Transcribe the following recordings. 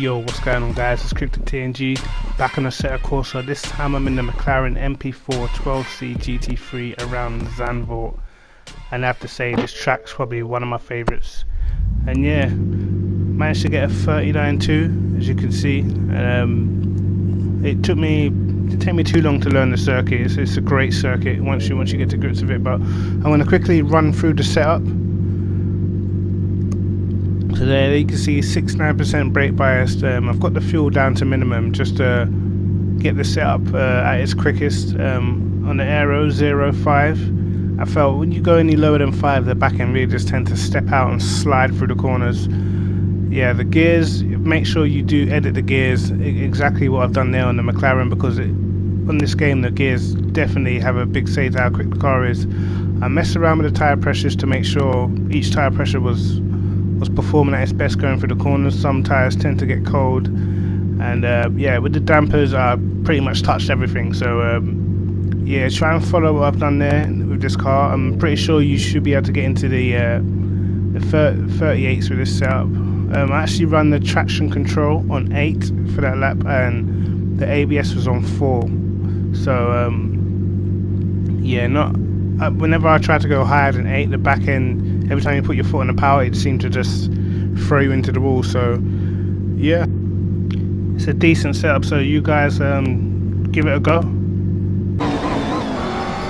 Yo, what's going on guys, it's Cryptic TNG, back on ASSETTO Corsa. This time I'm in the Mclaren MP4 12C GT3 around Zandvoort, and I have to say this track's probably one of my favourites. And yeah, managed to get a 39.2 as you can see. It didn't take me too long to learn the circuit. It's a great circuit once you get to grips with it, but I'm going to quickly run through the setup. So there you can see 69% brake biased. I've got the fuel down to minimum just to get the setup at its quickest. On the aero 0.5, I felt when you go any lower than 5, the back end really just tend to step out and slide through the corners. Yeah, the gears, make sure you do edit the gears, exactly what I've done there on the McLaren, because on this game the gears definitely have a big say to how quick the car is. I messed around with the tyre pressures to make sure each tyre pressure was performing at its best going through the corners. Some tyres tend to get cold, and yeah, with the dampers I pretty much touched everything. So yeah, try and follow what I've done there with this car. I'm pretty sure you should be able to get into the 38s with this setup. I actually run the traction control on 8 for that lap, and the ABS was on 4. So yeah, whenever I try to go higher than 8, the back end, every time you put your foot on the power, it seemed to just throw you into the wall. So yeah, it's a decent setup, so you guys give it a go.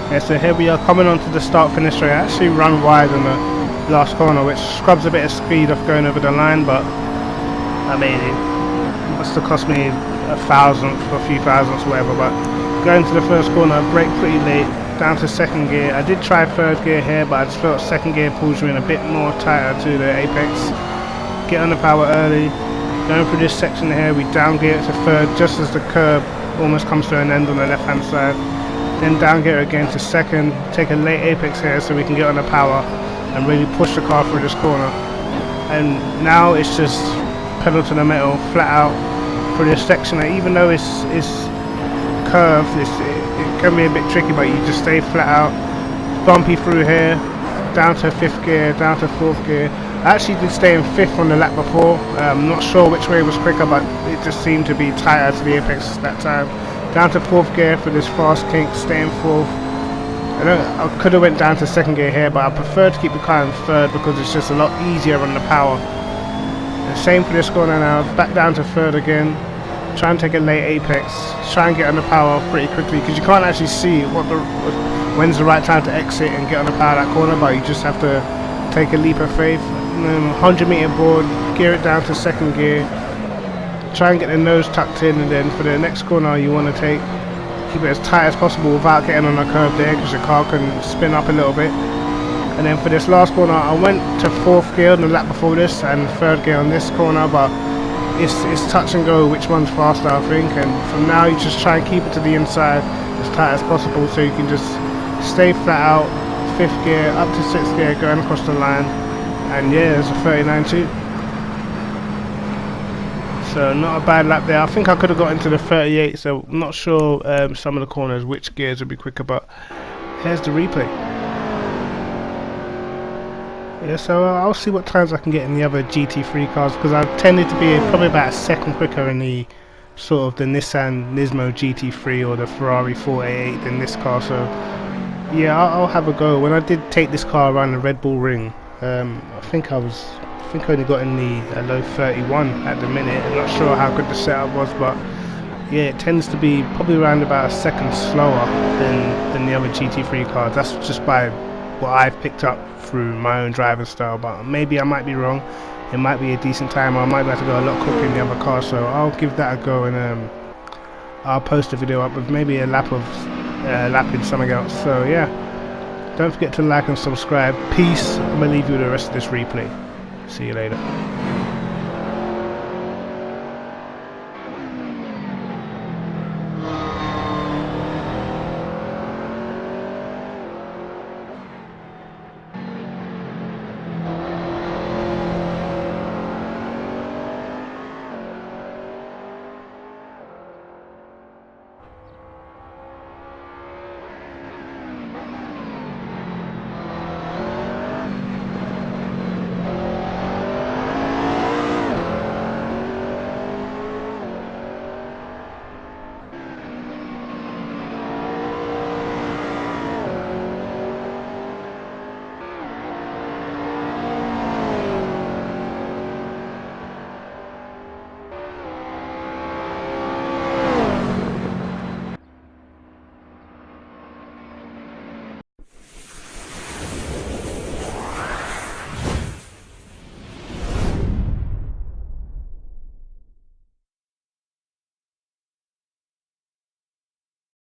Yeah, so here we are coming on to the start finish straight. I actually run wide on the last corner, which scrubs a bit of speed off going over the line, but I mean, it must have cost me a thousandth or a few thousandths, whatever. But going to the first corner, I brake pretty late, down to second gear. I did try third gear here, but I just felt second gear pulls you in a bit more tighter to the apex. Get on the power early. Going through this section here, we down gear it to third just as the curb almost comes to an end on the left hand side. Then down gear again to second. Take a late apex here so we can get on the power and really push the car through this corner. And now it's just pedal to the metal, flat out through this section. And even though it's curved, it can be a bit tricky, but you just stay flat out. Bumpy through here, down to 5th gear, down to 4th gear. I actually did stay in 5th on the lap before. I'm not sure which way was quicker, but it just seemed to be tighter to the apex that time. Down to 4th gear for this fast kink, stay in 4th. I could have went down to 2nd gear here, but I prefer to keep the car in 3rd because it's just a lot easier on the power. And same for this corner now, back down to 3rd again. Try and take a late apex, try and get on the power pretty quickly, because you can't actually see when's the right time to exit and get on the power of that corner, but you just have to take a leap of faith. 100 meter board, gear it down to 2nd gear, try and get the nose tucked in, and then for the next corner you want to keep it as tight as possible without getting on the curb there, because your car can spin up a little bit. And then for this last corner I went to 4th gear on the lap before this and 3rd gear on this corner, but it's touch and go which one's faster, I think. And from now you just try and keep it to the inside as tight as possible, so you can just stay flat out, 5th gear up to 6th gear going across the line. And yeah, there's a 39.2. So not a bad lap there. I think I could have got into the 38, so I'm not sure some of the corners which gears would be quicker, but here's the replay. Yeah, so I'll see what times I can get in the other GT3 cars, because I've tended to be probably about a second quicker in the sort of the Nissan Nismo GT3 or the Ferrari 488 than this car. So yeah, I'll have a go. When I did take this car around the Red Bull Ring, I think I only got in the low 31 at the minute. I'm not sure how good the setup was, but yeah, it tends to be probably around about a second slower than the other GT3 cars. That's just by what I've picked up through my own driving style, but maybe I might be wrong. It might be a decent time, or I might be able to go a lot quicker in the other car, so I'll give that a go, and I'll post a video up with maybe a lap of lapping something else. So yeah, don't forget to like and subscribe. Peace. I'm gonna leave you with the rest of this replay. See you later.